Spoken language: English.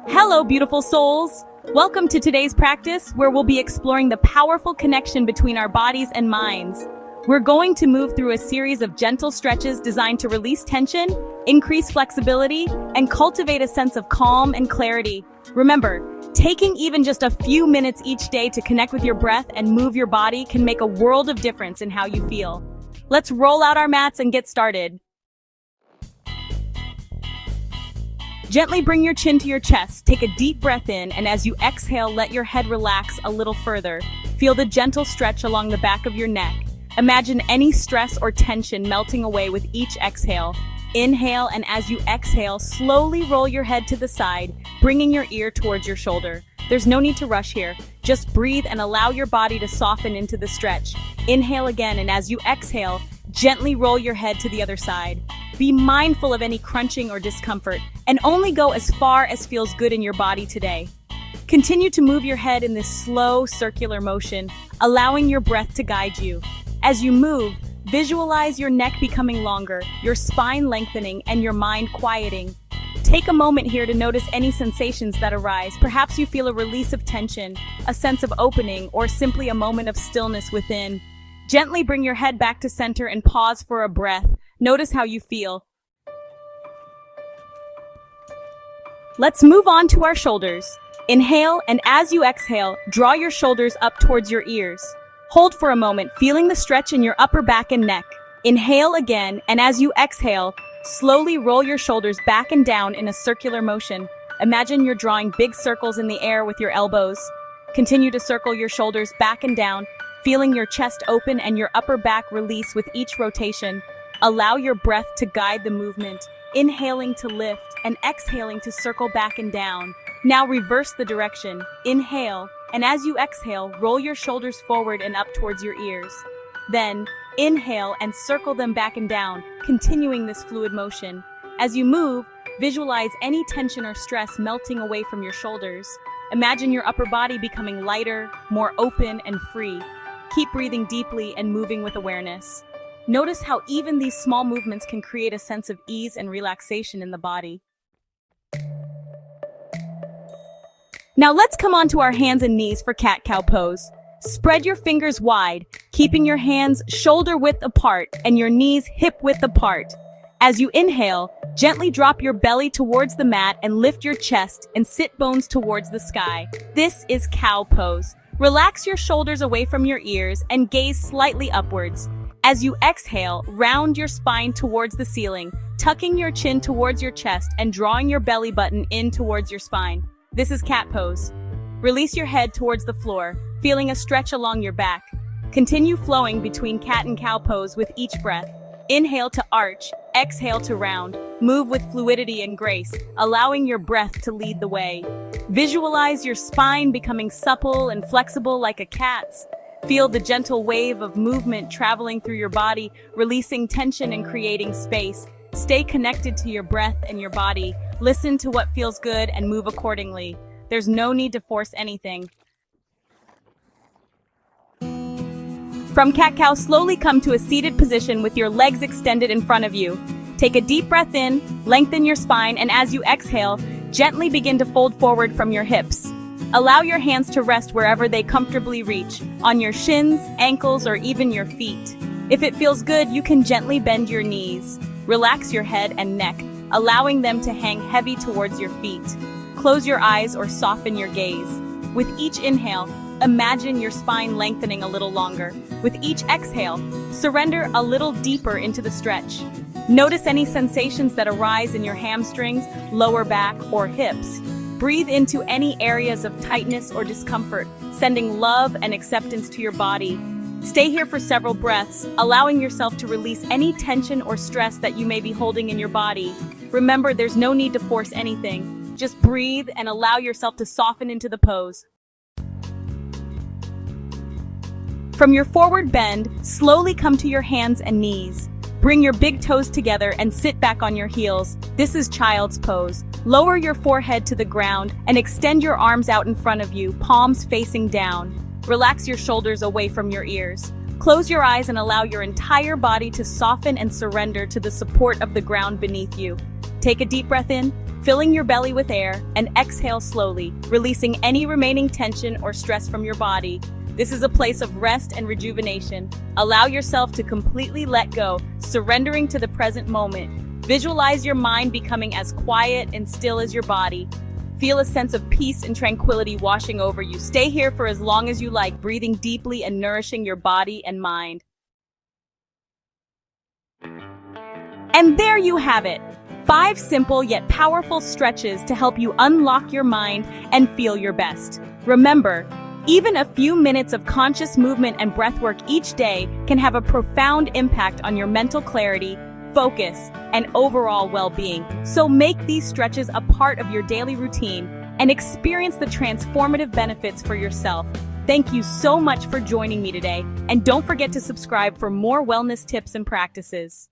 Hello, beautiful souls! Welcome to today's practice, where we'll be exploring the powerful connection between our bodies and minds. We're going to move through a series of gentle stretches designed to release tension, increase flexibility, and cultivate a sense of calm and clarity. Remember, taking even just a few minutes each day to connect with your breath and move your body can make a world of difference in how you feel. Let's roll out our mats and get started. Gently bring your chin to your chest, take a deep breath in, and as you exhale, let your head relax a little further. Feel the gentle stretch along the back of your neck. Imagine any stress or tension melting away with each exhale. Inhale, and as you exhale, slowly roll your head to the side, bringing your ear towards your shoulder. There's no need to rush here. Just breathe and allow your body to soften into the stretch. Inhale again, and as you exhale, gently roll your head to the other side. Be mindful of any crunching or discomfort, and only go as far as feels good in your body today. Continue to move your head in this slow, circular motion, allowing your breath to guide you. As you move, visualize your neck becoming longer, your spine lengthening, and your mind quieting. Take a moment here to notice any sensations that arise. Perhaps you feel a release of tension, a sense of opening, or simply a moment of stillness within. Gently bring your head back to center and pause for a breath. Notice how you feel. Let's move on to our shoulders. Inhale, and as you exhale, draw your shoulders up towards your ears. Hold for a moment, feeling the stretch in your upper back and neck. Inhale again, and as you exhale, slowly roll your shoulders back and down in a circular motion. Imagine you're drawing big circles in the air with your elbows. Continue to circle your shoulders back and down, feeling your chest open and your upper back release with each rotation. Allow your breath to guide the movement, inhaling to lift and exhaling to circle back and down. Now reverse the direction. Inhale, and as you exhale, roll your shoulders forward and up towards your ears. Then, inhale and circle them back and down, continuing this fluid motion. As you move, visualize any tension or stress melting away from your shoulders. Imagine your upper body becoming lighter, more open and free. Keep breathing deeply and moving with awareness. Notice how even these small movements can create a sense of ease and relaxation in the body. Now let's come on to our hands and knees for cat-cow pose. Spread your fingers wide, keeping your hands shoulder-width apart and your knees hip-width apart. As you inhale, gently drop your belly towards the mat and lift your chest and sit bones towards the sky. This is cow pose. Relax your shoulders away from your ears and gaze slightly upwards. As you exhale, round your spine towards the ceiling, tucking your chin towards your chest and drawing your belly button in towards your spine. This is cat pose. Release your head towards the floor, feeling a stretch along your back. Continue flowing between cat and cow pose with each breath. Inhale to arch, exhale to round. Move with fluidity and grace, allowing your breath to lead the way. Visualize your spine becoming supple and flexible like a cat's. Feel the gentle wave of movement traveling through your body, releasing tension and creating space. Stay connected to your breath and your body. Listen to what feels good and move accordingly. There's no need to force anything. From cat-cow, slowly come to a seated position with your legs extended in front of you. Take a deep breath in, lengthen your spine, and as you exhale, gently begin to fold forward from your hips. Allow your hands to rest wherever they comfortably reach, on your shins, ankles, or even your feet. If it feels good, you can gently bend your knees. Relax your head and neck, allowing them to hang heavy towards your feet. Close your eyes or soften your gaze. With each inhale, imagine your spine lengthening a little longer. With each exhale, surrender a little deeper into the stretch. Notice any sensations that arise in your hamstrings, lower back, or hips. Breathe into any areas of tightness or discomfort, sending love and acceptance to your body. Stay here for several breaths, allowing yourself to release any tension or stress that you may be holding in your body. Remember, there's no need to force anything. Just breathe and allow yourself to soften into the pose. From your forward bend, slowly come to your hands and knees. Bring your big toes together and sit back on your heels. This is child's pose. Lower your forehead to the ground and extend your arms out in front of you, palms facing down. Relax your shoulders away from your ears. Close your eyes and allow your entire body to soften and surrender to the support of the ground beneath you. Take a deep breath in, filling your belly with air, and exhale slowly, releasing any remaining tension or stress from your body. This is a place of rest and rejuvenation. Allow yourself to completely let go, surrendering to the present moment. Visualize your mind becoming as quiet and still as your body. Feel a sense of peace and tranquility washing over you. Stay here for as long as you like, breathing deeply and nourishing your body and mind. And there you have it. 5 simple yet powerful stretches to help you unlock your mind and feel your best. Remember, even a few minutes of conscious movement and breathwork each day can have a profound impact on your mental clarity, focus, and overall well-being. So make these stretches a part of your daily routine and experience the transformative benefits for yourself. Thank you so much for joining me today, and don't forget to subscribe for more wellness tips and practices.